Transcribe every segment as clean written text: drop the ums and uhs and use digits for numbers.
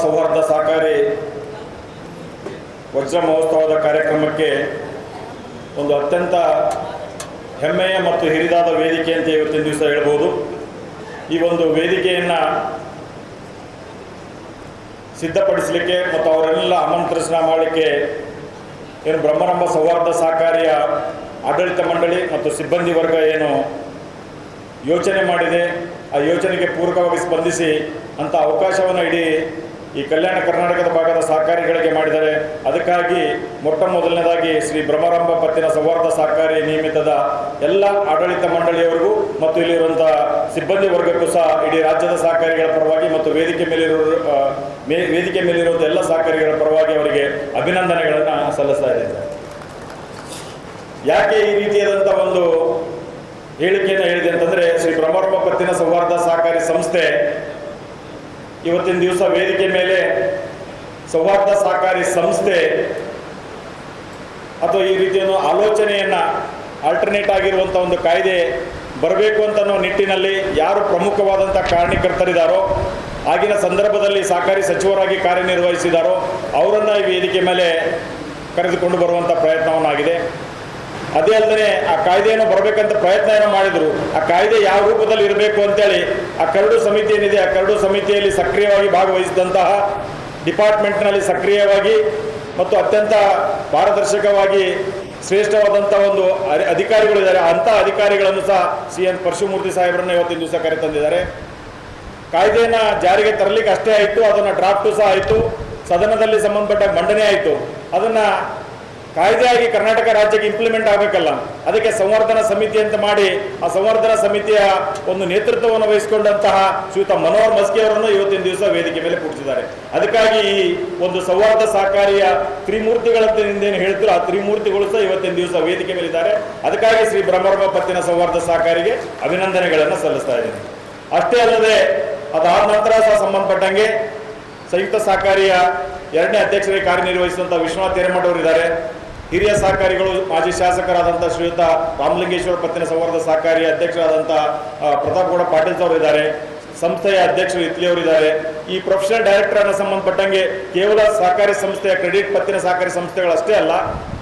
ಸೌಹಾರ್ದ ಸಹಕಾರಿ ವಜ್ರ ಮಹೋತ್ಸವದ ಕಾರ್ಯಕ್ರಮಕ್ಕೆ ಒಂದು ಅತ್ಯಂತ ಹೆಮ್ಮೆಯ ಮತ್ತು ಹಿರಿದಾದ ವೇದಿಕೆ ಅಂತ ಇವತ್ತಿನ ದಿವಸ ಹೇಳ್ಬೋದು. ಈ ಒಂದು ವೇದಿಕೆಯನ್ನು ಸಿದ್ಧಪಡಿಸಲಿಕ್ಕೆ ಮತ್ತು ಅವರೆಲ್ಲ ಆಮಂತ್ರಣ ಮಾಡಲಿಕ್ಕೆ ಏನು ಬ್ರಹ್ಮರಂಭ ಸೌಹಾರ್ದ ಸಹಕಾರಿಯ ಆಡಳಿತ ಮಂಡಳಿ ಮತ್ತು ಸಿಬ್ಬಂದಿ ವರ್ಗ ಏನು ಯೋಚನೆ ಮಾಡಿದೆ, ಆ ಯೋಚನೆಗೆ ಪೂರಕವಾಗಿ ಸ್ಪಂದಿಸಿ ಅಂಥ ಅವಕಾಶವನ್ನು ಇಡೀ ಈ ಕಲ್ಯಾಣ ಕರ್ನಾಟಕದ ಭಾಗದ ಸಹಕಾರಿಗಳಿಗೆ ಮಾಡಿದ್ದಾರೆ. ಅದಕ್ಕಾಗಿ ಮೊಟ್ಟ ಮೊದಲನೇದಾಗಿ ಶ್ರೀ ಬ್ರಹ್ಮರಂಭ ಪತ್ತಿನ ಸೌಹಾರ್ದ ಸಹಕಾರಿ ನಿಯಮಿತದ ಎಲ್ಲ ಆಡಳಿತ ಮಂಡಳಿಯವರಿಗೂ ಮತ್ತು ಇಲ್ಲಿರುವಂಥ ಸಿಬ್ಬಂದಿ ವರ್ಗಕ್ಕೂ ಸಹ ಇಡೀ ರಾಜ್ಯದ ಸಹಕಾರಿಗಳ ಪರವಾಗಿ ಮತ್ತು ವೇದಿಕೆ ಮೇಲಿರುವಂಥ ಎಲ್ಲ ಸಹಕಾರಿಗಳ ಪರವಾಗಿ ಅವರಿಗೆ ಅಭಿನಂದನೆಗಳನ್ನು ಸಲ್ಲಿಸ್ತಾ ಇದ್ದಾರೆ. ಯಾಕೆ ಈ ರೀತಿಯಾದಂಥ ಒಂದು ಹೇಳಿಕೆಯನ್ನು ಹೇಳಿದೆ ಅಂತಂದರೆ, ಶ್ರೀ ಬ್ರಹ್ಮರಂಭ ಪತ್ತಿನ ಸೌಹಾರ್ದ ಸಹಕಾರಿ ಸಂಸ್ಥೆ ಇವತ್ತಿನ ದಿವಸ ವೇದಿಕೆ ಮೇಲೆ ಸೌಹಾರ್ದ ಸಹಕಾರಿ ಸಂಸ್ಥೆ ಅಥವಾ ಈ ರೀತಿಯನ್ನು ಆಲೋಚನೆಯನ್ನು ಆಲ್ಟರ್ನೇಟ್ ಆಗಿರುವಂಥ ಒಂದು ಕಾಯ್ದೆ ಬರಬೇಕು ಅಂತನೋ ನಿಟ್ಟಿನಲ್ಲಿ ಯಾರು ಪ್ರಮುಖವಾದಂಥ ಕಾರಣಕರ್ತರಿದ್ದಾರೋ, ಆಗಿನ ಸಂದರ್ಭದಲ್ಲಿ ಸಹಕಾರಿ ಸಚಿವರಾಗಿ ಕಾರ್ಯನಿರ್ವಹಿಸಿದಾರೋ ಅವರನ್ನು ಈ ವೇದಿಕೆ ಮೇಲೆ ಕರೆದುಕೊಂಡು ಬರುವಂಥ ಪ್ರಯತ್ನವನ್ನಾಗಿದೆ. ಅದೇ ಅಲ್ಲದೆ ಆ ಕಾಯ್ದೆಯನ್ನು ಬರಬೇಕಂತ ಪ್ರಯತ್ನ ಏನೋ ಮಾಡಿದರು. ಆ ಕಾಯ್ದೆ ಯಾವ ರೂಪದಲ್ಲಿ ಇರಬೇಕು ಅಂತೇಳಿ ಆ ಕರಡು ಸಮಿತಿ ಏನಿದೆ, ಆ ಕರಡು ಸಮಿತಿಯಲ್ಲಿ ಸಕ್ರಿಯವಾಗಿ ಭಾಗವಹಿಸಿದಂತಹ ಡಿಪಾರ್ಟ್ಮೆಂಟ್ನಲ್ಲಿ ಸಕ್ರಿಯವಾಗಿ ಮತ್ತು ಅತ್ಯಂತ ಪಾರದರ್ಶಕವಾಗಿ ಶ್ರೇಷ್ಠವಾದಂಥ ಒಂದು ಅಧಿಕಾರಿಗಳಿದ್ದಾರೆ. ಅಂಥ ಅಧಿಕಾರಿಗಳನ್ನು ಸಹ CN ಪರಶುಮೂರ್ತಿ ಸಾಹೇಬರನ್ನು ಇವತ್ತಿನ ದಿವಸ ಕರೆತಂದಿದ್ದಾರೆ. ಕಾಯ್ದೆಯನ್ನು ಜಾರಿಗೆ ತರಲಿಕ್ಕೆ ಅಷ್ಟೇ ಆಯಿತು, ಅದನ್ನು ಡ್ರಾಫ್ಟು ಸಹ ಆಯಿತು, ಸದನದಲ್ಲಿ ಸಂಬಂಧಪಟ್ಟ ಮಂಡನೆ ಆಯಿತು. ಅದನ್ನು ಕಾಯ್ದೆಯಾಗಿ ಕರ್ನಾಟಕ ರಾಜ್ಯಕ್ಕೆ ಇಂಪ್ಲಿಮೆಂಟ್ ಆಗಬೇಕಲ್ಲ, ಅದಕ್ಕೆ ಸಂವರ್ಧನಾ ಸಮಿತಿ ಅಂತ ಮಾಡಿ ಆ ಸಂವರ್ಧನಾ ಸಮಿತಿಯ ಒಂದು ನೇತೃತ್ವವನ್ನು ವಹಿಸಿಕೊಂಡಂತಹ ಶ್ರೀಯುತ ಮನೋಹರ್ ಮಸ್ಕಿ ಅವರನ್ನು ಇವತ್ತಿನ ದಿವಸ ವೇದಿಕೆ ಮೇಲೆ ಕೂಡಿಸಿದ್ದಾರೆ. ಅದಕ್ಕಾಗಿ ಈ ಒಂದು ಸೌಹಾರ್ದ ಸಹಕಾರಿಯ ತ್ರಿಮೂರ್ತಿಗಳಂತ ಹಿಂದೇನು ಹೇಳ್ತೀರೋ ಆ ತ್ರಿಮೂರ್ತಿಗಳು ಸಹ ಇವತ್ತಿನ ದಿವಸ ವೇದಿಕೆ ಮೇಲಿದ್ದಾರೆ. ಅದಕ್ಕಾಗಿ ಶ್ರೀ ಬ್ರಹ್ಮರಂಭ ಪತ್ತಿನ ಸೌಹಾರ್ದ ಸಹಕಾರಿಗೆ ಅಭಿನಂದನೆಗಳನ್ನು ಸಲ್ಲಿಸ್ತಾ ಇದ್ದೀನಿ. ಅಷ್ಟೇ ಅಲ್ಲದೆ ಅದಾದ ನಂತರ ಸಹ ಸಂಬಂಧಪಟ್ಟಂಗೆ ಸಂಯುಕ್ತ ಸಹಕಾರಿಯ 2ನೇ ಅಧ್ಯಕ್ಷರಾಗಿ ಕಾರ್ಯನಿರ್ವಹಿಸುವಂಥ ವಿಶ್ವನಾಥ್ ಹಿರೇಮಠ ಅವರಿದ್ದಾರೆ. ಹಿರಿಯ ಸಹಕಾರಿಗಳು ಮಾಜಿ ಶಾಸಕರಾದಂಥ ಶ್ರೀಯುತ ರಾಮಲಿಂಗೇಶ್ವರ ಪತ್ತಿನ ಸೌಹಾರ್ದ ಸಹಕಾರಿಯ ಅಧ್ಯಕ್ಷರಾದಂಥ ಪ್ರತಾಪ್ ಗೌಡ ಪಾಟೀಲ್ ಅವರು ಇದ್ದಾರೆ. ಸಂಸ್ಥೆಯ ಅಧ್ಯಕ್ಷರು ಇತ್ಲಿ ಅವರಿದ್ದಾರೆ. ಈ ಪ್ರೊಫೆಷನಲ್ ಡೈರೆಕ್ಟರ್ ಅನ್ನು ಸಂಬಂಧಪಟ್ಟಂಗೆ ಕೇವಲ ಸಹಕಾರಿ ಸಂಸ್ಥೆಯ ಕ್ರೆಡಿಟ್ ಪತ್ತಿನ ಸಹಕಾರಿ ಸಂಸ್ಥೆಗಳಷ್ಟೇ ಅಲ್ಲ,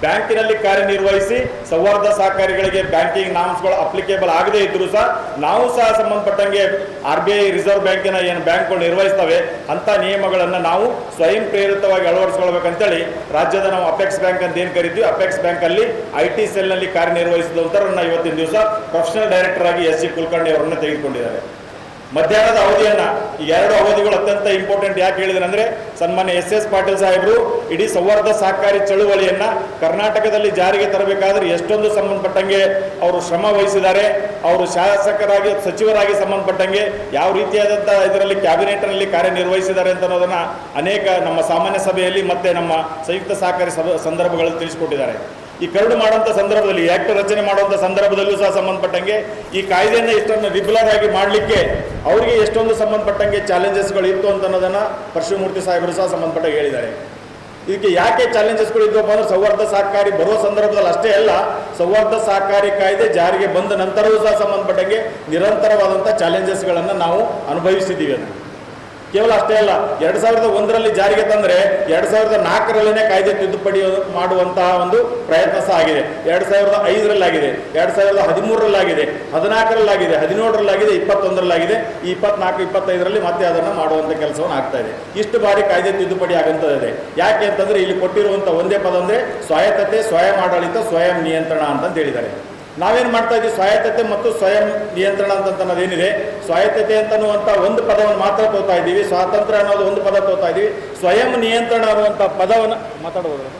ಬ್ಯಾಂಕಿನಲ್ಲಿ ಕಾರ್ಯನಿರ್ವಹಿಸಿ ಸೌಹಾರ್ದ ಸಹಕಾರಿಗಳಿಗೆ ಬ್ಯಾಂಕಿಂಗ್ ನಾಮ್ಸ್ಗಳು ಅಪ್ಲಿಕೇಬಲ್ ಆಗದೇ ಇದ್ದರೂ ಸಹ ನಾವು ಸಹ ಸಂಬಂಧಪಟ್ಟಂಗೆ RBI ರಿಸರ್ವ್ ಬ್ಯಾಂಕಿನ ಏನು ಬ್ಯಾಂಕ್ಗಳು ನಿರ್ವಹಿಸ್ತವೆ ಅಂಥ ನಿಯಮಗಳನ್ನು ನಾವು ಸ್ವಯಂ ಪ್ರೇರಿತವಾಗಿ ಅಳವಡಿಸ್ಕೊಳ್ಬೇಕಂತೇಳಿ ರಾಜ್ಯದ ನಾವು ಅಪೆಕ್ಸ್ ಬ್ಯಾಂಕ್ ಅಂತ ಏನು ಕರಿತೀವಿ, ಅಪೆಕ್ಸ್ ಬ್ಯಾಂಕಲ್ಲಿ IT ಸೆಲ್ನಲ್ಲಿ ಕಾರ್ಯನಿರ್ವಹಿಸಿದಂಥವ್ರನ್ನ ಇವತ್ತಿನ ದಿವಸ ಪ್ರೊಫೆಷನಲ್ ಡೈರೆಕ್ಟರ್ ಆಗಿ SC ಕುಲಕರ್ಣಿ ಅವರನ್ನು ತೆಗೆದುಕೊಂಡಿದ್ದಾರೆ. ಮಧ್ಯಾಹ್ನದ ಅವಧಿಯನ್ನು, ಈ 2 ಅವಧಿಗಳು ಅತ್ಯಂತ ಇಂಪಾರ್ಟೆಂಟ್. ಯಾಕೆ ಹೇಳಿದ್ರೆ ಅಂದರೆ ಸನ್ಮಾನ್ಯ SS ಪಾಟೀಲ್ ಸಾಹೇಬರು ಇಡೀ ಸೌಹಾರ್ದ ಸಹಕಾರಿ ಚಳುವಳಿಯನ್ನು ಕರ್ನಾಟಕದಲ್ಲಿ ಜಾರಿಗೆ ತರಬೇಕಾದ್ರೆ ಎಷ್ಟೊಂದು ಸಂಬಂಧಪಟ್ಟಂಗೆ ಅವರು ಶ್ರಮ ವಹಿಸಿದ್ದಾರೆ. ಅವರು ಶಾಸಕರಾಗಿ ಸಚಿವರಾಗಿ ಸಂಬಂಧಪಟ್ಟಂಗೆ ಯಾವ ರೀತಿಯಾದಂಥ ಇದರಲ್ಲಿ ಕ್ಯಾಬಿನೆಟ್ನಲ್ಲಿ ಕಾರ್ಯನಿರ್ವಹಿಸಿದ್ದಾರೆ ಅಂತ ಅನ್ನೋದನ್ನು ಅನೇಕ ನಮ್ಮ ಸಾಮಾನ್ಯ ಸಭೆಯಲ್ಲಿ ಮತ್ತು ನಮ್ಮ ಸಂಯುಕ್ತ ಸಹಕಾರಿ ಸಂದರ್ಭಗಳಲ್ಲಿ ತಿಳಿಸಿಕೊಟ್ಟಿದ್ದಾರೆ. ಈ ಕರಡು ಮಾಡುವಂಥ ಸಂದರ್ಭದಲ್ಲಿ, ಆ್ಯಕ್ಟ್ ರಚನೆ ಮಾಡುವಂಥ ಸಂದರ್ಭದಲ್ಲೂ ಸಹ ಸಂಬಂಧಪಟ್ಟಂಗೆ ಈ ಕಾಯ್ದೆಯನ್ನು ಇಷ್ಟೊಂದು ರೆಗ್ಯುಲರ್ ಆಗಿ ಮಾಡಲಿಕ್ಕೆ ಅವರಿಗೆ ಎಷ್ಟೊಂದು ಸಂಬಂಧಪಟ್ಟಂಗೆ ಚಾಲೆಂಜಸ್ಗಳು ಇತ್ತು ಅಂತ ಅನ್ನೋದನ್ನು ಪರಶುಮೂರ್ತಿ ಸಾಹೇಬರು ಸಹ ಸಂಬಂಧಪಟ್ಟಾಗಿ ಹೇಳಿದ್ದಾರೆ. ಇದಕ್ಕೆ ಯಾಕೆ ಚಾಲೆಂಜಸ್ಗಳು ಇದ್ದಪ್ಪ ಅಂದರೆ ಸೌಹಾರ್ದ ಸಹಕಾರಿ ಬರುವ ಸಂದರ್ಭದಲ್ಲಿ ಅಷ್ಟೇ ಅಲ್ಲ, ಸೌಹಾರ್ದ ಸಹಕಾರಿ ಕಾಯ್ದೆ ಜಾರಿಗೆ ಬಂದ ನಂತರವೂ ಸಹ ಸಂಬಂಧಪಟ್ಟಂಗೆ ನಿರಂತರವಾದಂಥ ಚಾಲೆಂಜಸ್ಗಳನ್ನು ನಾವು ಅನುಭವಿಸಿದ್ದೀವಿ. ಅದನ್ನು ಕೇವಲ ಅಷ್ಟೇ ಅಲ್ಲ, 2001ರಲ್ಲಿ ಜಾರಿಗೆ ತಂದರೆ 2004ರಲ್ಲೇ ಕಾಯ್ದೆ ತಿದ್ದುಪಡಿ ಮಾಡುವಂತಹ ಒಂದು ಪ್ರಯತ್ನ ಸಹ ಆಗಿದೆ. 2005ರಲ್ಲಾಗಿದೆ, 2013ರಲ್ಲಾಗಿದೆ, 14ರಲ್ಲಾಗಿದೆ, 17ರಲ್ಲಾಗಿದೆ, 21ರಲ್ಲಾಗಿದೆ. ಈ 24, 25ರಲ್ಲಿ ಮತ್ತೆ ಅದನ್ನು ಮಾಡುವಂಥ ಕೆಲಸವನ್ನು ಆಗ್ತಾ ಇದೆ. ಇಷ್ಟು ಬಾರಿ ಕಾಯ್ದೆ ತಿದ್ದುಪಡಿ ಆಗುತ್ತದೆ. ಯಾಕೆ ಅಂತಂದರೆ ಇಲ್ಲಿ ಕೊಟ್ಟಿರುವಂಥ ಒಂದೇ ಪದ ಅಂದರೆ ಸ್ವಾಯತ್ತತೆ, ಸ್ವಯಂ ಆಡಳಿತ, ಸ್ವಯಂ ನಿಯಂತ್ರಣ ಅಂತಂತ ಹೇಳಿದ್ದಾರೆ. ನಾವೇನು ಮಾಡ್ತಾ ಇದ್ದೀವಿ, ಸ್ವಾಯತ್ತತೆ ಮತ್ತು ಸ್ವಯಂ ನಿಯಂತ್ರಣ ಅಂತನ್ನೋದೇನಿದೆ, ಸ್ವಾಯತ್ತತೆ ಅಂತನ್ನುವಂಥ ಒಂದು ಪದವನ್ನು ಮಾತ್ರ ತೋತಾ ಇದ್ದೀವಿ, ಸ್ವಾತಂತ್ರ್ಯ ಅನ್ನೋದು ಒಂದು ಪದ ತೋತಾ ಇದ್ದೀವಿ. ಸ್ವಯಂ ನಿಯಂತ್ರಣ ಅನ್ನುವಂಥ ಪದವನ್ನು ಮಾತಾಡ್ಬೋದು.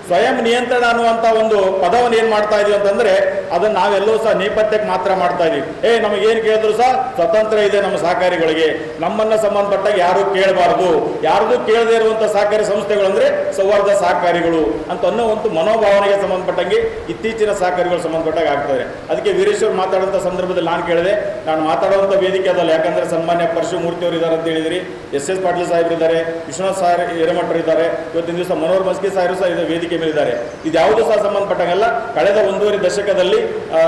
ಸ್ವಯಂ ನಿಯಂತ್ರಣ ಅನ್ನುವಂಥ ಒಂದು ಪದವನ್ನು ಏನು ಮಾಡ್ತಾ ಇದೀವಿ ಅಂತಂದರೆ ಅದನ್ನು ನಾವೆಲ್ಲರೂ ಸಹ ನೇಪಥ್ಯಕ್ಕೆ ಮಾತ್ರ ಮಾಡ್ತಾ ಇದೀವಿ. ನಮಗೇನು ಕೇಳಿದ್ರು ಸಹ ಸ್ವತಂತ್ರ ಇದೆ ನಮ್ಮ ಸಹಕಾರಿಗಳಿಗೆ, ನಮ್ಮನ್ನು ಸಂಬಂಧಪಟ್ಟಾಗ ಯಾರೂ ಕೇಳಬಾರ್ದು, ಯಾರ್ದು ಕೇಳದೇ ಇರುವಂಥ ಸಹಕಾರಿ ಸಂಸ್ಥೆಗಳು ಅಂದರೆ ಸೌಹಾರ್ದ ಸಹಕಾರಿಗಳು ಅಂತ ಅನ್ನೋ ಒಂದು ಮನೋಭಾವನೆಗೆ ಸಂಬಂಧಪಟ್ಟಂಗೆ ಇತ್ತೀಚಿನ ಸಹಕಾರಿಗಳು ಸಂಬಂಧಪಟ್ಟಾಗ ಆಗ್ತದೆ. ಅದಕ್ಕೆ ವೀರೇಶ್ವರ್ ಮಾತಾಡುವಂಥ ಸಂದರ್ಭದಲ್ಲಿ ನಾನು ಕೇಳಿದೆ, ನಾನು ಮಾತಾಡುವಂಥ ವೇದಿಕೆ ಅದಲ್ಲ, ಯಾಕಂದರೆ ಸನ್ಮಾನ್ಯ ಪರಶುಮೂರ್ತಿ ಅವರು ಇದ್ದಾರೆ ಅಂತ ಹೇಳಿದಿರಿ, SS ಪಾಟೀಲ್ ಸಾಹೇಬರು ಇದ್ದಾರೆ, ವಿಶ್ವನಾಥ್ ಹಿರೇಮಠರು ಇದ್ದಾರೆ, ಇವತ್ತಿನ ದಿವಸ ಮನೋಹರ್ ಮಸ್ಕಿ ಸಾಹೇಬರು ಸಹ ವೇದಿಕೆ ಮೇಲಿದ್ದಾರೆ. ಇದ್ಯಾವುದು ಸಹ ಸಂಬಂಧಪಟ್ಟಾಗಲ್ಲ. ಕಳೆದ 1.5 ದಶಕದಲ್ಲಿ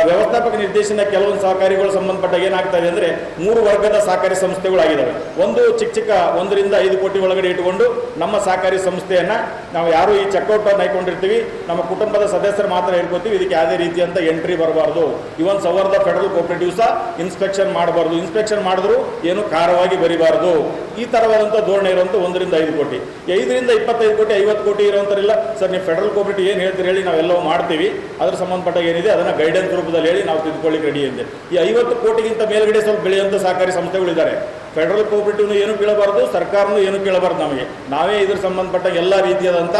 ವ್ಯವಸ್ಥಾಪಕ ನಿರ್ದೇಶನ ಕೆಲವೊಂದು ಸಹಕಾರಿಗಳು ಸಂಬಂಧಪಟ್ಟಾಗ ಏನಾಗ್ತಾ ಇದೆ ಅಂದರೆ 3 ವರ್ಗದ ಸಹಕಾರಿ ಸಂಸ್ಥೆಗಳಾಗಿದ್ದಾವೆ. ಒಂದು ಚಿಕ್ಕ 1 ರಿಂದ 5 ಕೋಟಿ ಒಳಗಡೆ ಇಟ್ಟುಕೊಂಡು ನಮ್ಮ ಸಹಕಾರಿ ಸಂಸ್ಥೆಯನ್ನು ನಾವು ಯಾರು ಈ ಚೆಕ್ಔಟ್ ಹಾಕೊಂಡಿರ್ತೀವಿ, ನಮ್ಮ ಕುಟುಂಬದ ಸದಸ್ಯರು ಮಾತ್ರ ಹೇಳ್ಕೊತೀವಿ, ಇದಕ್ಕೆ ಯಾವುದೇ ರೀತಿಯಂತ ಎಂಟ್ರಿ ಬರಬಾರ್ದು. ಇವನ್ ಸೌಹಾರ್ದ ಫೆಡರಲ್ ಕೋಆಪರೇಟಿವ್ ಸಹ ಇನ್ಸ್ಪೆಕ್ಷನ್ ಮಾಡಬಾರ್ದು, ಇನ್ಸ್ಪೆಕ್ಷನ್ ಮಾಡಿದ್ರು ಏನು ಕಾರವಾಗಿ ಬರಿಬಾರ್ದು. ಈ ಥರವಾದಂಥ ಧೋರಣೆ ಇರುವಂಥ 1 ರಿಂದ 5 ಕೋಟಿ, 5 ರಿಂದ 25 ಕೋಟಿ 50 ಕೋಟಿ ಇರೋಂಥರಿಲ್ಲ. ಸರ್ ನೀವು ಫೆಡರಲ್ ಕೋಆಪರೇಟಿವ್ ಏನು ಹೇಳ್ತೀರಿ ಹೇಳಿ, ನಾವೆಲ್ಲವೂ ಮಾಡ್ತೀವಿ, ಅದ್ರ ಸಂಬಂಧಪಟ್ಟ ಏನಿದೆ ಅದನ್ನು ಗೈಡೆನ್ಸ್ ರೂಪದಲ್ಲಿ ಹೇಳಿ ನಾವು ತಿದ್ದುಕೊಳ್ಳಿಕ್ಕೆ ರೆಡಿ ಇದೆ. ಈ 50 ಕೋಟಿಗಿಂತ ಮೇಲ್ಗಡೆ ಸ್ವಲ್ಪ ಬೆಳೆಯುವಂಥ ಸಹಕಾರಿ ಸಂಸ್ಥೆಗಳಿದ್ದಾರೆ. ಫೆಡರಲ್ ಕೋಆಪರೇಟಿವ್ನು ಏನು ಕೇಳಬಾರ್ದು, ಸರ್ಕಾರನೂ ಏನು ಕೇಳಬಾರ್ದು. ನಾವೇ ಇದ್ರ ಸಂಬಂಧಪಟ್ಟ ಎಲ್ಲ ರೀತಿಯಾದಂಥ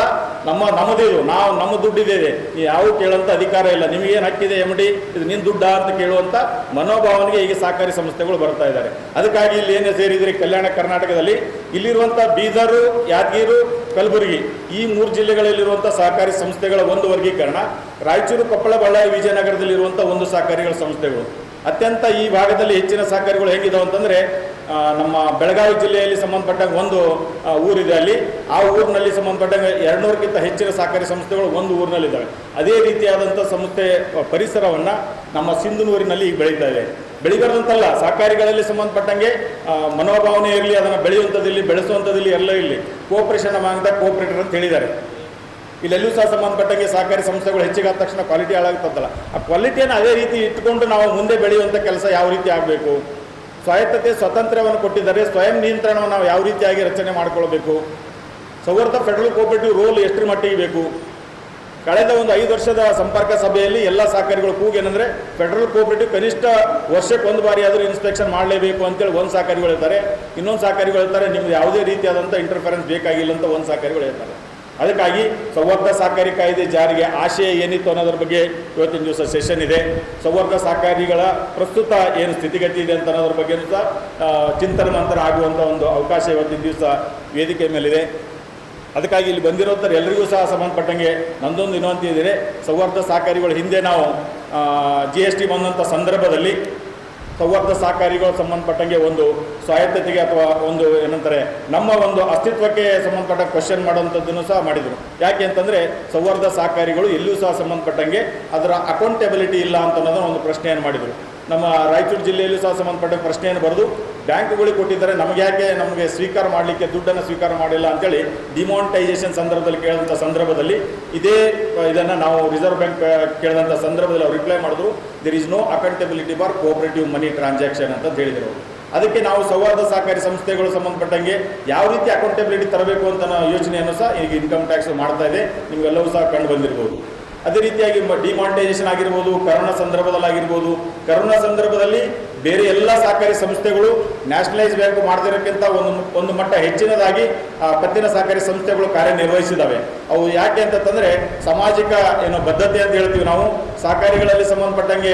ನಮ್ಮದಿರು ನಮ್ಮ ದುಡ್ಡಿದೆ, ಯಾವ ಕೇಳೋಂಥ ಅಧಿಕಾರ ಇಲ್ಲ. ನಿಮಗೇನು ಹಕ್ಕಿದೆ MD, ಇದು ನಿನ್ನ ದುಡ್ಡ ಅಂತ ಕೇಳುವಂಥ ಮನೋಭಾವನೆಗೆ ಈಗ ಸಹಕಾರಿ ಸಂಸ್ಥೆಗಳು ಬರ್ತಾ ಇದ್ದಾರೆ. ಅದಕ್ಕಾಗಿ ಇಲ್ಲಿ ಏನು ಸೇರಿದರೆ ಕಲ್ಯಾಣ ಕರ್ನಾಟಕದಲ್ಲಿ ಇಲ್ಲಿರುವಂಥ ಬೀದರು, ಯಾದಗಿರಿ, ಕಲಬುರಗಿ ಈ 3 ಜಿಲ್ಲೆಗಳಲ್ಲಿರುವಂಥ ಸಹಕಾರಿ ಸಂಸ್ಥೆಗಳ ಒಂದು ವರ್ಗೀಕರಣ, ರಾಯಚೂರು, ಕೊಪ್ಪಳ, ಬಳ್ಳಾರಿ, ವಿಜಯನಗರದಲ್ಲಿರುವಂಥ ಒಂದು ಸಹಕಾರಿಗಳ ಸಂಸ್ಥೆಗಳು. ಅತ್ಯಂತ ಈ ಭಾಗದಲ್ಲಿ ಹೆಚ್ಚಿನ ಸಹಕಾರಿಗಳು ಹೇಗಿದಾವೆ ಅಂತಂದರೆ, ನಮ್ಮ ಬೆಳಗಾವಿ ಜಿಲ್ಲೆಯಲ್ಲಿ ಸಂಬಂಧಪಟ್ಟಂಗೆ ಒಂದು ಊರಿದೆ, ಅಲ್ಲಿ ಆ ಊರಿನಲ್ಲಿ ಸಂಬಂಧಪಟ್ಟಂಗೆ 200ಕ್ಕಿಂತ ಹೆಚ್ಚಿನ ಸಹಕಾರಿ ಸಂಸ್ಥೆಗಳು ಒಂದು ಊರಿನಲ್ಲಿದ್ದಾವೆ. ಅದೇ ರೀತಿಯಾದಂಥ ಸಂಸ್ಥೆ ಪರಿಸರವನ್ನು ನಮ್ಮ ಸಿಂಧನೂರಿನಲ್ಲಿ ಈಗ ಬೆಳೀತಾ ಇದೆ. ಬೆಳಿಬಾರ್ದಂತಲ್ಲ, ಸಹಕಾರಿಗಳಲ್ಲಿ ಸಂಬಂಧಪಟ್ಟಂಗೆ ಮನೋಭಾವನೆ ಇರಲಿ, ಅದನ್ನು ಬೆಳೆಯುವಂಥದ್ದಿರಲಿ, ಬೆಳೆಸುವಂಥದ್ದಿರಲಿ, ಎಲ್ಲ ಇರಲಿ. ಕೋಆಪರೇಷನ್ ಅಮಾಂಗ್ ದ ಕೋಆಪರೇಟರ್ ಅಂತ ಹೇಳಿದ್ದಾರೆ. ಇಲ್ಲೆಲ್ಲೂ ಸಹ ಸಂಬಂಧಪಟ್ಟಂಗೆ ಸಹಕಾರಿ ಸಂಸ್ಥೆಗಳು ಹೆಚ್ಚಿಗೆ ಆದ ತಕ್ಷಣ ಕ್ವಾಲಿಟಿ ಹಾಳಾಗ್ತದಲ್ಲ, ಆ ಕ್ವಾಲಿಟಿಯನ್ನು ಅದೇ ರೀತಿ ಇಟ್ಟುಕೊಂಡು ನಾವು ಮುಂದೆ ಬೆಳೆಯುವಂಥ ಕೆಲಸ ಯಾವ ರೀತಿ ಆಗಬೇಕು. ಸ್ವಾಯತ್ತತೆ, ಸ್ವಾತಂತ್ರ್ಯವನ್ನು ಕೊಟ್ಟಿದ್ದಾರೆ. ಸ್ವಯಂ ನಿಯಂತ್ರಣವನ್ನು ನಾವು ಯಾವ ರೀತಿಯಾಗಿ ರಚನೆ ಮಾಡಿಕೊಳ್ಬೇಕು. ಸೌಹಾರ್ದ ಫೆಡರಲ್ ಕೋಆಪರೇಟಿವ್ ರೋಲ್ ಎಷ್ಟರ ಮಟ್ಟಿಗೆ ಬೇಕು. ಕಳೆದ ಒಂದು 5 ವರ್ಷದ ಸಂಪರ್ಕ ಸಭೆಯಲ್ಲಿ ಎಲ್ಲ ಸಹಕಾರಿಗಳು ಕೂಗೇನೆಂದರೆ, ಫೆಡರಲ್ ಕೋಆಪರೇಟಿವ್ ಕನಿಷ್ಠ ವರ್ಷಕ್ಕೆ 1 ಬಾರಿ ಆದರೂ ಇನ್ಸ್ಪೆಕ್ಷನ್ ಮಾಡಲೇಬೇಕು ಅಂತೇಳಿ ಒಂದು ಸಹಕಾರಿಗಳು ಹೇಳ್ತಾರೆ. ಇನ್ನೊಂದು ಸಹಕಾರಿಗಳು ಹೇಳ್ತಾರೆ ನಿಮ್ಗೆ ಯಾವುದೇ ರೀತಿಯಾದಂಥ ಇಂಟರ್ಫರೆನ್ಸ್ ಬೇಕಾಗಿಲ್ಲ ಅಂತ ಒಂದು ಸಹಕಾರಿಗಳು ಹೇಳ್ತಾರೆ. ಅದಕ್ಕಾಗಿ ಸೌಹಾರ್ದ ಸಹಕಾರಿ ಕಾಯ್ದೆ ಜಾರಿಗೆ ಆಶಯ ಏನಿತ್ತು ಅನ್ನೋದ್ರ ಬಗ್ಗೆ ಇವತ್ತಿನ ದಿವಸ ಸೆಷನ್ ಇದೆ. ಸೌಹಾರ್ದ ಸಹಕಾರಿಗಳ ಪ್ರಸ್ತುತ ಏನು ಸ್ಥಿತಿಗತಿ ಇದೆ ಅಂತ ಅನ್ನೋದ್ರ ಬಗ್ಗೆ ಸಹ ಚಿಂತನ ಮಂಥನ ಆಗುವಂಥ ಒಂದು ಅವಕಾಶ ಇವತ್ತಿನ ದಿವಸ ವೇದಿಕೆ ಮೇಲಿದೆ. ಅದಕ್ಕಾಗಿ ಇಲ್ಲಿ ಬಂದಿರೋಂಥವ್ರು ಎಲ್ಲರಿಗೂ ಸಹ ಸಂಬಂಧಪಟ್ಟಂಗೆ ನಂದೊಂದು ವಿನಂತಿ ಇದೆ. ಸೌಹಾರ್ದ ಸಹಕಾರಿಗಳು ಹಿಂದೆ ನಾವು GST ಬಂದಂಥ ಸಂದರ್ಭದಲ್ಲಿ ಸೌಹಾರ್ದ ಸಹಕಾರಿಗಳು ಸಂಬಂಧಪಟ್ಟಂಗೆ ಒಂದು ಸ್ವಾಯತ್ತತೆಗೆ ಅಥವಾ ಒಂದು ಏನಂತಾರೆ ನಮ್ಮ ಒಂದು ಅಸ್ತಿತ್ವಕ್ಕೆ ಸಂಬಂಧಪಟ್ಟ ಕ್ವಶನ್ ಮಾಡುವಂಥದ್ದನ್ನು ಸಹ ಮಾಡಿದರು. ಯಾಕೆ ಅಂತಂದರೆ ಸೌಹಾರ್ದ ಸಹಕಾರಿಗಳು ಎಲ್ಲೂ ಸಹ ಸಂಬಂಧಪಟ್ಟಂಗೆ ಅದರ ಅಕೌಂಟೆಬಿಲಿಟಿ ಇಲ್ಲ ಅಂತ ಅನ್ನೋದನ್ನು ಒಂದು ಪ್ರಶ್ನೆಯನ್ನು ಮಾಡಿದರು. ನಮ್ಮ ರಾಯಚೂರು ಜಿಲ್ಲೆಯಲ್ಲೂ ಸಹ ಸಂಬಂಧಪಟ್ಟ ಪ್ರಶ್ನೆಯನ್ನು ಬರೆದು ಬ್ಯಾಂಕುಗಳಿಗೆ ಕೊಟ್ಟಿದ್ದಾರೆ, ನಮಗೆ ಸ್ವೀಕಾರ ಮಾಡಲಿಕ್ಕೆ ದುಡ್ಡನ್ನು ಸ್ವೀಕಾರ ಮಾಡಿಲ್ಲ ಅಂತೇಳಿ ಡಿಮಾನಿಟೈಸೇಷನ್ ಸಂದರ್ಭದಲ್ಲಿ ಕೇಳಿದಂಥ ಸಂದರ್ಭದಲ್ಲಿ ಇದನ್ನು ನಾವು ರಿಸರ್ವ್ ಬ್ಯಾಂಕ್ ಕೇಳಿದಂಥ ಸಂದರ್ಭದಲ್ಲಿ ಅವ್ರು ರಿಪ್ಲೈ ಮಾಡಿದ್ರು, there is no accountability for cooperative money transaction ಅಂತ ಹೇಳಿದರು. ಅದಕ್ಕೆ ನಾವು ಸೌಹಾರ್ದ ಸಹಕಾರಿ ಸಂಸ್ಥೆಗಳು ಸಂಬಂಧಪಟ್ಟಂಗೆ ಯಾವ ರೀತಿ ಅಕೌಂಟೆಬಿಲಿಟಿ ತರಬೇಕು ಅಂತ ಯೋಚನೆಯನ್ನು ಸಹ ಈಗ ಇನ್ಕಮ್ ಟ್ಯಾಕ್ಸ್ ಮಾಡ್ತಾ ಇದೆ, ನಿಮಗೆಲ್ಲವೂ ಸಹ ಕಂಡು ಬಂದಿರ್ಬೋದು. ಅದೇ ರೀತಿಯಾಗಿ ಡಿಮಾನಿಟೈಸೇಷನ್ ಆಗಿರ್ಬೋದು, ಕರೋನಾ ಸಂದರ್ಭದಲ್ಲಾಗಿರ್ಬೋದು. ಕರೋನಾ ಸಂದರ್ಭದಲ್ಲಿ ಬೇರೆ ಎಲ್ಲ ಸಹಕಾರಿ ಸಂಸ್ಥೆಗಳು ನ್ಯಾಷನಲೈಸ್ ಬ್ಯಾಂಕ್ ಮಾಡದಿರೋಕ್ಕಿಂತ ಒಂದು ಮಟ್ಟ ಹೆಚ್ಚಿನದಾಗಿ ಪತ್ತಿನ ಸಹಕಾರಿ ಸಂಸ್ಥೆಗಳು ಕಾರ್ಯನಿರ್ವಹಿಸಿದ್ದಾವೆ. ಅವು ಯಾಕೆ ಅಂತಂದರೆ ಸಾಮಾಜಿಕ ಬದ್ಧತೆ ಅಂತ ಹೇಳ್ತೀವಿ ನಾವು. ಸಹಕಾರಿಗಳಲ್ಲಿ ಸಂಬಂಧಪಟ್ಟಂಗೆ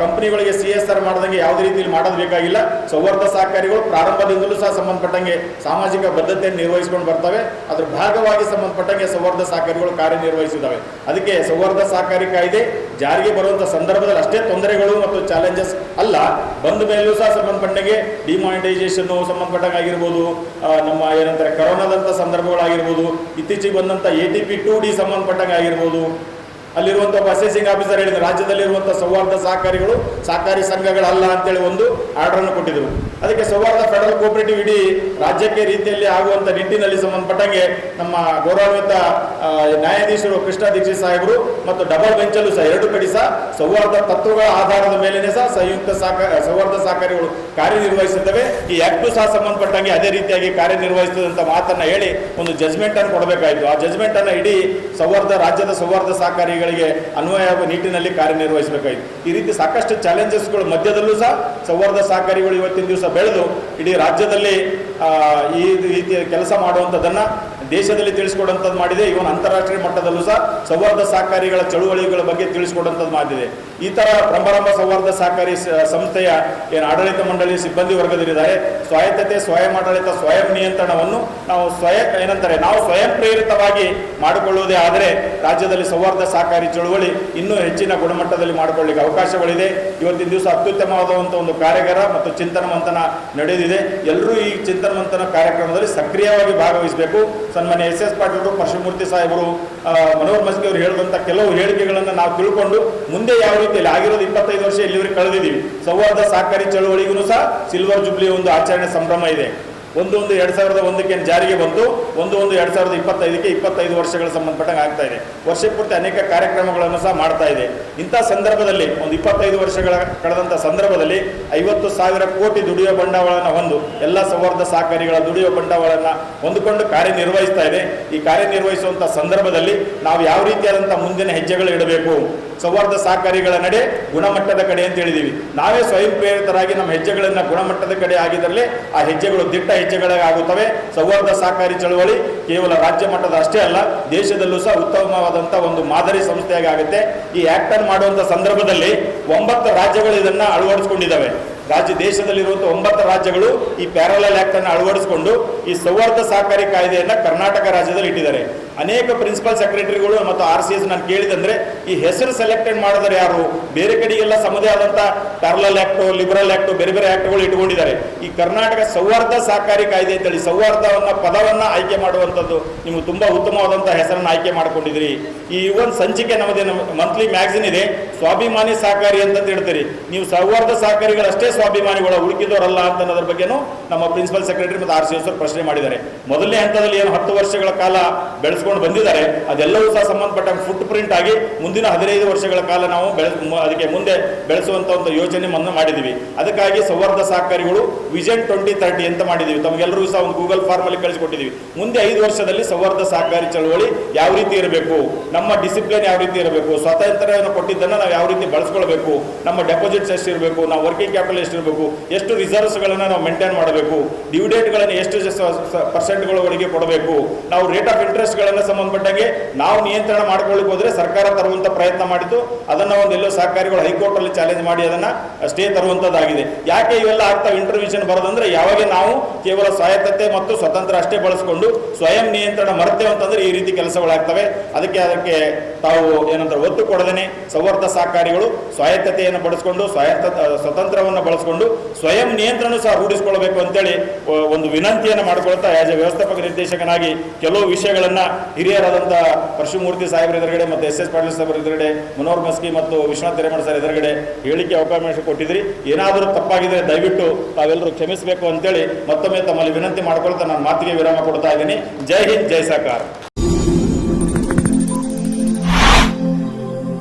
ಕಂಪ್ನಿಗಳಿಗೆ CSR ಮಾಡ್ದಂಗೆ ಯಾವುದೇ ರೀತಿಯಲ್ಲಿ ಮಾಡೋದು ಬೇಕಾಗಿಲ್ಲ. ಸೌಹಾರ್ದ ಸಹಕಾರಿಗಳು ಪ್ರಾರಂಭದಿಂದಲೂ ಸಹ ಸಂಬಂಧಪಟ್ಟಂಗೆ ಸಾಮಾಜಿಕ ಬದ್ಧತೆಯನ್ನು ನಿರ್ವಹಿಸಿಕೊಂಡು ಬರ್ತವೆ. ಅದ್ರ ಭಾಗವಾಗಿ ಸಂಬಂಧಪಟ್ಟಂಗೆ ಸೌಹಾರ್ದ ಸಹಕಾರಿಗಳು ಕಾರ್ಯನಿರ್ವಹಿಸಿದ್ದಾವೆ. ಅದಕ್ಕೆ ಸೌಹಾರ್ದ ಸಹಕಾರಿ ಕಾಯ್ದೆ ಜಾರಿಗೆ ಬರುವಂಥ ಸಂದರ್ಭದಲ್ಲಿ ಅಷ್ಟೇ ತೊಂದರೆಗಳು ಮತ್ತು ಚಾಲೆಂಜಸ್ ಅಲ್ಲ, ಬಂದ ಮೇಲೂ ಸಹ ಸಂಬಂಧಪಟ್ಟಂಗೆ ಡಿಮಾನಿಟೈಸೇಷನ್ನು ಸಂಬಂಧಪಟ್ಟಾಗಿರ್ಬೋದು, ನಮ್ಮ ಏನಂತಾರೆ ಕರೋನಾದಂಥ ಸಂದರ್ಭಗಳಾಗಿರ್ಬೋದು, ಇತ್ತೀಚೆಗೆ ಬಂದಂಥ ATP 2D ಸಂಬಂಧಪಟ್ಟಂಗೆ ಆಗಿರ್ಬೋದು. ಅಲ್ಲಿರುವಂಥ ಒಬ್ಬ ಅಸೆಸಿಂಗ್ ಆಫೀಸರ್ ಹೇಳಿದ್ರು, ರಾಜ್ಯದಲ್ಲಿರುವಂಥ ಸೌಹಾರ್ದ ಸಹಕಾರಿಗಳು ಸಹಕಾರಿ ಸಂಘಗಳಲ್ಲ ಅಂತೇಳಿ ಒಂದು ಆರ್ಡರನ್ನು ಕೊಟ್ಟಿದ್ದರು. ಅದಕ್ಕೆ ಸೌಹಾರ್ದ ಫೆಡರಲ್ ಕೋಆಪರೇಟಿವ್ ಇಡೀ ರಾಜ್ಯಕ್ಕೆ ರೀತಿಯಲ್ಲಿ ಆಗುವಂಥ ನಿಟ್ಟಿನಲ್ಲಿ ಸಂಬಂಧಪಟ್ಟಂಗೆ ನಮ್ಮ ಗೌರವಾನ್ವಿತ ನ್ಯಾಯಾಧೀಶರು ಕೃಷ್ಣ ದೀಕ್ಷಿತ್ ಸಾಹೇಬರು ಮತ್ತು ಡಬಲ್ ಬೆಂಚಲ್ಲೂ ಸಹ 2 ಕಡೆ ಸಹ ಸೌಹಾರ್ದ ತತ್ವಗಳ ಆಧಾರದ ಮೇಲೆಯೇ ಸಹ ಸೌಹಾರ್ದ ಸಹಕಾರಿಗಳು ಕಾರ್ಯನಿರ್ವಹಿಸುತ್ತವೆ. ಈ ಆ್ಯಕ್ಟು ಸಹ ಸಂಬಂಧಪಟ್ಟಂಗೆ ಅದೇ ರೀತಿಯಾಗಿ ಕಾರ್ಯನಿರ್ವಹಿಸುತ್ತದೆ ಅಂತ ಮಾತನ್ನು ಹೇಳಿ ಒಂದು ಜಜ್ಮೆಂಟನ್ನು ಕೊಡಬೇಕಾಯಿತು. ಆ ಜಜ್ಮೆಂಟನ್ನು ಇಡೀ ರಾಜ್ಯದ ಸೌಹಾರ್ದ ಸಹಕಾರಿಗಳಿಗೆ ಅನ್ವಯವಾಗುವ ನಿಟ್ಟಿನಲ್ಲಿ ಕಾರ್ಯನಿರ್ವಹಿಸಬೇಕಾಯಿತು. ಈ ರೀತಿ ಸಾಕಷ್ಟು ಚಾಲೆಂಜಸ್ಗಳು ಮಧ್ಯದಲ್ಲೂ ಸಹ ಸೌಹಾರ್ದ ಸಹಕಾರಿಗಳು ಇವತ್ತಿನ ದಿವಸ ಬೆಳೆದು ಇಡೀ ರಾಜ್ಯದಲ್ಲಿ ಈ ರೀತಿಯ ಕೆಲಸ ಮಾಡುವಂಥದ್ದನ್ನು ದೇಶದಲ್ಲಿ ತಿಳಿಸ್ಕೊಡುವಂಥದ್ದು ಮಾಡಿದೆ. ಇವನ್ ಅಂತಾರಾಷ್ಟ್ರೀಯ ಮಟ್ಟದಲ್ಲೂ ಸಹ ಸೌಹಾರ್ದ ಸಹಕಾರಿಗಳ ಚಳುವಳಿಗಳ ಬಗ್ಗೆ ತಿಳಿಸ್ಕೊಡುವಂಥದ್ದು ಮಾಡಿದೆ. ಈ ಥರ ಪ್ರಾರಂಭ ಸೌಹಾರ್ದ ಸಹಕಾರಿ ಸಂಸ್ಥೆಯ ಆಡಳಿತ ಮಂಡಳಿ ಸಿಬ್ಬಂದಿ ವರ್ಗದಲ್ಲಿದ್ದಾರೆ. ಸ್ವಾಯತ್ತತೆ, ಸ್ವಯಂ ಆಡಳಿತ, ಸ್ವಯಂ ನಿಯಂತ್ರಣವನ್ನು ನಾವು ಸ್ವಯಂ ಪ್ರೇರಿತವಾಗಿ ಮಾಡಿಕೊಳ್ಳುವುದೇ ಆದರೆ ರಾಜ್ಯದಲ್ಲಿ ಸೌಹಾರ್ದ ಸಹಕಾರಿ ಚಳುವಳಿ ಇನ್ನೂ ಹೆಚ್ಚಿನ ಗುಣಮಟ್ಟದಲ್ಲಿ ಮಾಡಿಕೊಳ್ಳಿಕ್ಕೆ ಅವಕಾಶಗಳಿದೆ. ಇವತ್ತಿನ ದಿವಸ ಅತ್ಯುತ್ತಮವಾದಂಥ ಒಂದು ಕಾರ್ಯಾಗಾರ ಮತ್ತು ಚಿಂತನ ಮಂಥನ ನಡೆದಿದೆ. ಎಲ್ಲರೂ ಈ ಚಿಂತನ ಮಂಥನ ಕಾರ್ಯಕ್ರಮದಲ್ಲಿ ಸಕ್ರಿಯವಾಗಿ ಭಾಗವಹಿಸಬೇಕು. ಸನ್ಮಾನ್ಯ ಎಸ್ ಎಸ್ ಪಾಟೀಲ್ ಪರಶುಮೂರ್ತಿ ಸಾಹೇಬರು ಮನೋಹರ್ ಮಸ್ಕಿ ಅವರು ಹೇಳಿದಂಥ ಕೆಲವು ಹೇಳಿಕೆಗಳನ್ನು ನಾವು ತಿಳ್ಕೊಂಡು ಮುಂದೆ ಯಾವ ರೀತಿಯಲ್ಲಿ ಆಗಿರೋದು 25 ವರ್ಷ ಇಲ್ಲಿವರೆಗೆ ಕಳೆದಿದ್ದೀವಿ. ಸೌಹಾರ್ದ ಸಹಕಾರಿ ಚಳವಳಿಗೂ ಸಹ ಸಿಲ್ವರ್ ಜುಬ್ಲಿ ಒಂದು ಆಚರಣೆ ಸಂಭ್ರಮ ಇದೆ. 1/1/2001 ಜಾರಿಗೆ ಬಂತು, 1/1/2025 25 ವರ್ಷಗಳ ಸಂಬಂಧಪಟ್ಟಂಗೆ ಆಗ್ತಾ ಇದೆ. ವರ್ಷಪೂರ್ತಿ ಅನೇಕ ಕಾರ್ಯಕ್ರಮಗಳನ್ನು ಸಹ ಮಾಡ್ತಾ ಇದೆ. ಇಂಥ ಸಂದರ್ಭದಲ್ಲಿ ಒಂದು 25 ವರ್ಷಗಳ ಕಳೆದಂಥ ಸಂದರ್ಭದಲ್ಲಿ 50,000 ಕೋಟಿ ದುಡಿಯುವ ಬಂಡವಾಳವನ್ನು ಹೊಂದು ಎಲ್ಲ ಸೌಹಾರ್ದ ಸಹಕಾರಿಗಳ ದುಡಿಯುವ ಬಂಡವಾಳವನ್ನು ಹೊಂದಿಕೊಂಡು ಕಾರ್ಯನಿರ್ವಹಿಸ್ತಾ ಇದೆ. ಈ ಕಾರ್ಯನಿರ್ವಹಿಸುವಂಥ ಸಂದರ್ಭದಲ್ಲಿ ನಾವು ಯಾವ ರೀತಿಯಾದಂಥ ಮುಂದಿನ ಹೆಜ್ಜೆಗಳು ಇಡಬೇಕು, ಸೌಹಾರ್ದ ಸಹಕಾರಿಗಳ ನಡೆ ಗುಣಮಟ್ಟದ ಕಡೆ ಅಂತ ಹೇಳಿದೀವಿ. ನಾವೇ ಸ್ವಯಂ ಪ್ರೇರಿತರಾಗಿ ನಮ್ಮ ಹೆಜ್ಜೆಗಳನ್ನು ಗುಣಮಟ್ಟದ ಕಡೆ ಆಗಿದ್ದರೆ ಆ ಹೆಜ್ಜೆಗಳು ದಿಟ್ಟ ಹೆಜ್ಜೆಗಳಾಗುತ್ತವೆ. ಸೌಹಾರ್ದ ಸಹಕಾರಿ ಚಳವಳಿ ಕೇವಲ ರಾಜ್ಯ ಮಟ್ಟದ ಅಷ್ಟೇ ಅಲ್ಲ, ದೇಶದಲ್ಲೂ ಸಹ ಉತ್ತಮವಾದಂಥ ಒಂದು ಮಾದರಿ ಸಂಸ್ಥೆಯಾಗಿ ಆಗುತ್ತೆ. ಈ ಆ್ಯಕ್ಟ್ ಅನ್ನು ಮಾಡುವಂಥ ಸಂದರ್ಭದಲ್ಲಿ 9 ರಾಜ್ಯಗಳು ಇದನ್ನು ಅಳವಡಿಸಿಕೊಂಡಿದ್ದಾವೆ. ದೇಶದಲ್ಲಿರುವಂಥ 9 ರಾಜ್ಯಗಳು ಈ ಪ್ಯಾರಲಲ್ ಆ್ಯಕ್ಟ್ ಅನ್ನು ಅಳವಡಿಸಿಕೊಂಡು ಈ ಸೌಹಾರ್ದ ಸಹಕಾರಿ ಕಾಯ್ದೆಯನ್ನು ಕರ್ನಾಟಕ ರಾಜ್ಯದಲ್ಲಿ ಇಟ್ಟಿದ್ದಾರೆ. ಅನೇಕ ಪ್ರಿನ್ಸಿಪಲ್ ಸೆಕ್ರೆಟರಿಗಳು ಮತ್ತು RCS ನಾನು ಕೇಳಿದಂದ್ರೆ ಈ ಹೆಸರು ಸೆಲೆಕ್ಟೆಡ್ ಮಾಡಿದರೆ ಯಾರು, ಬೇರೆ ಕಡೆಗೆಲ್ಲ ಸಮದೇ ಆದಂಥ ಪ್ಯಾರಲಲ್ ಆ್ಯಕ್ಟು, ಲಿಬರಲ್ ಆ್ಯಕ್ಟು, ಬೇರೆ ಬೇರೆ ಆ್ಯಕ್ಟ್ಗಳು ಇಟ್ಕೊಂಡಿದ್ದಾರೆ. ಈ ಕರ್ನಾಟಕ ಸೌಹಾರ್ದ ಸಹಕಾರಿ ಕಾಯ್ದೆ ಅಂತೇಳಿ ಸೌಹಾರ್ದವನ್ನು ಪದವನ್ನು ಆಯ್ಕೆ ಮಾಡುವಂಥದ್ದು ನೀವು ತುಂಬ ಉತ್ತಮವಾದಂಥ ಹೆಸರನ್ನು ಆಯ್ಕೆ ಮಾಡ್ಕೊಂಡಿದ್ದೀರಿ. ಈ ಒಂದು ಸಂಚಿಕೆ ನಮ್ಮದೇ ಮಂತ್ಲಿ ಮ್ಯಾಗ್ಝಿನ್ ಇದೆ, ಸ್ವಾಭಿಮಾನಿ ಸಹಕಾರಿ ಅಂತಂದು ಹೇಳ್ತೀರಿ. ನೀವು ಸೌಹಾರ್ದ ಸಹಕಾರಿಗಳಷ್ಟೇ ಸ್ವಾಭಿಮಾನಿಗಳು, ಉಳುಕಿದವರಲ್ಲ ಅಂತ ಅನ್ನೋದ್ರ ಬಗ್ಗೆನೂ ನಮ್ಮ ಪ್ರಿನ್ಸಿಪಲ್ ಸೆಕ್ರೆಟರಿ ಮತ್ತು RCS ಅವರು ಪ್ರಶ್ನೆ ಮಾಡಿದ್ದಾರೆ. ಮೊದಲನೇ ಹಂತದಲ್ಲಿ ಏನು 10 ವರ್ಷಗಳ ಕಾಲ ಬೆಳೆಸ್ಕೊಂಡು ಬಂದಿದ್ದಾರೆ, ಅದೆಲ್ಲವೂ ಸಹ ಸಂಬಂಧಪಟ್ಟ ಫುಟ್ ಪ್ರಿಂಟ್ ಆಗಿ ಮುಂದಿನ 15 ವರ್ಷಗಳ ಕಾಲ ನಾವು ಅದಕ್ಕೆ ಮುಂದೆ ಬೆಳೆಸುವಂಥ ಒಂದು ಯೋಜನೆಯನ್ನು ಮಾಡಿದ್ದೀವಿ. ಅದಕ್ಕಾಗಿ ಸೌಹಾರ್ದ ಸಹಕಾರಿಗಳು ವಿಷನ್ 2030 ಅಂತ ಮಾಡಿದ್ದೀವಿ. ತಮಗೆಲ್ಲರಿಗೂ ಸಹ ಒಂದು ಗೂಗಲ್ ಫಾರ್ಮ್ ಅಲ್ಲಿ ಕಳಿಸಿಕೊಟ್ಟಿದ್ದೀವಿ. ಮುಂದೆ 5 ವರ್ಷದಲ್ಲಿ ಸೌಹಾರ್ದ ಸಹಕಾರಿ ಚಳವಳಿ ಯಾವ ರೀತಿ ಇರಬೇಕು, ನಮ್ಮ ಡಿಸಿಪ್ಲಿನ್ ಯಾವ ರೀತಿ ಇರಬೇಕು, ಸ್ವಾತಂತ್ರ್ಯವನ್ನು ಕೊಟ್ಟಿದ್ದನ್ನು ನಾವು ಯಾವ ರೀತಿ ಬಳಸ್ಕೊಳ್ಬೇಕು, ನಮ್ಮ ಡೆಪಾಸಿಟ್ಸ್ ಎಷ್ಟು ಇರಬೇಕು, ನಾವು ವರ್ಕಿಂಗ್ ಕ್ಯಾಪಿಟಲ್ ಎಷ್ಟು ಇರಬೇಕು, ಎಷ್ಟು ರಿಸರ್ವ್ಸ್ಗಳನ್ನು ನಾವು ಮೇಂಟೈನ್ ಮಾಡಬೇಕು, ಡಿವಿಡೆಂಟ್ಗಳನ್ನು ಎಷ್ಟು ಪರ್ಸೆಂಟ್ಗಳವರೆಗೆ ಕೊಡಬೇಕು, ನಾವು ರೇಟ್ ಆಫ್ ಇಂಟ್ರೆಸ್ಟ್ಗಳನ್ನು ಸಂಬಂಧಪಟ್ಟಂಗೆ ನಾವು ನಿಯಂತ್ರಣ ಮಾಡ್ಕೊಳ್ಳಿಕ್ಕೆ ಹೋದರೆ ಸರ್ಕಾರ ತರುವಂಥ ಪ್ರಯತ್ನ ಮಾಡಿದ್ದು, ಅದನ್ನು ಒಂದೆಲ್ಲೋ ಸಹಕಾರಿಗಳು ಹೈಕೋರ್ಟಲ್ಲಿ ಚಾಲೆಂಜ್ ಮಾಡಿ ಅದನ್ನು ಸ್ಟೇ ತರುವಂಥದ್ದಾಗಿದೆ. ಯಾಕೆ ಇವೆಲ್ಲ ಆಗ್ತಾವೆ ಇಂಟರ್ವ್ಯೂಷನ್ ಬರೋದಂದ್ರೆ, ಯಾವಾಗ ನಾವು ಕೇವಲ ಸ್ವಾಯತ್ತತೆ ಮತ್ತು ಸ್ವತಂತ್ರ ಅಷ್ಟೇ ಬಳಸ್ಕೊಂಡು ಸ್ವಯಂ ನಿಯಂತ್ರಣ ಮರ್ತೇವೆ ಅಂತಂದ್ರೆ ಈ ರೀತಿ ಕೆಲಸಗಳಾಗ್ತವೆ. ಅದಕ್ಕೆ ತಾವು ಏನಂತಾರೆ ಒತ್ತು ಕೊಡದೇನೆ ಸೌಹಾರ್ದ ಸಹಕಾರಿಗಳು ಸ್ವಾಯತ್ತತೆಯನ್ನು ಬಳಸ್ಕೊಂಡು ಸ್ವತಂತ್ರವನ್ನು ಬಳಸ್ಕೊಂಡು ಸ್ವಯಂ ನಿಯಂತ್ರಣ ಸಹ ರೂಢಿಸಿಕೊಳ್ಬೇಕು ಅಂತೇಳಿ ಒಂದು ವಿನಂತಿಯನ್ನು ಮಾಡಿಕೊಳ್ತಾ ಆಸ್ ಎ ವ್ಯವಸ್ಥಾಪಕ ನಿರ್ದೇಶಕನಾಗಿ ಕೆಲವು ವಿಷಯಗಳನ್ನು ಹಿರಿಯರಾದಂಥ ಪರಶುಮೂರ್ತಿ ಸಾಹೇಬರ ಎದುರುಗಡೆ ಮತ್ತು ಎಸ್ ಪಾಟೀಲ್ ಸಾಹೇಬರ ಎದುರುಗಡೆ, ಮನೋಹರ್ ಮಸ್ಕಿ ಮತ್ತು ವಿಶ್ವನಾಥ್ ಹಿರೇಮಠ ಸರ್ ಎದುರುಗಡೆ ಹೇಳಿಕೆ ಅವಕಾಶ ಕೊಟ್ಟಿದ್ರಿ. ಏನಾದರೂ ತಪ್ಪಾಗಿದ್ರೆ ದಯವಿಟ್ಟು ತಾವೆಲ್ಲರೂ ಕ್ಷಮಿಸಬೇಕು ಅಂತೇಳಿ ಮತ್ತೊಮ್ಮೆ ತಮ್ಮಲ್ಲಿ ವಿನಂತಿ ಮಾಡ್ಕೊಳ್ತಾ ನಾನು ಮಾತಿಗೆ ವಿರಾಮ ಕೊಡ್ತಾ ಇದ್ದೀನಿ. ಜೈ ಹಿಂದ್, ಜೈ ಸಹಕಾರ.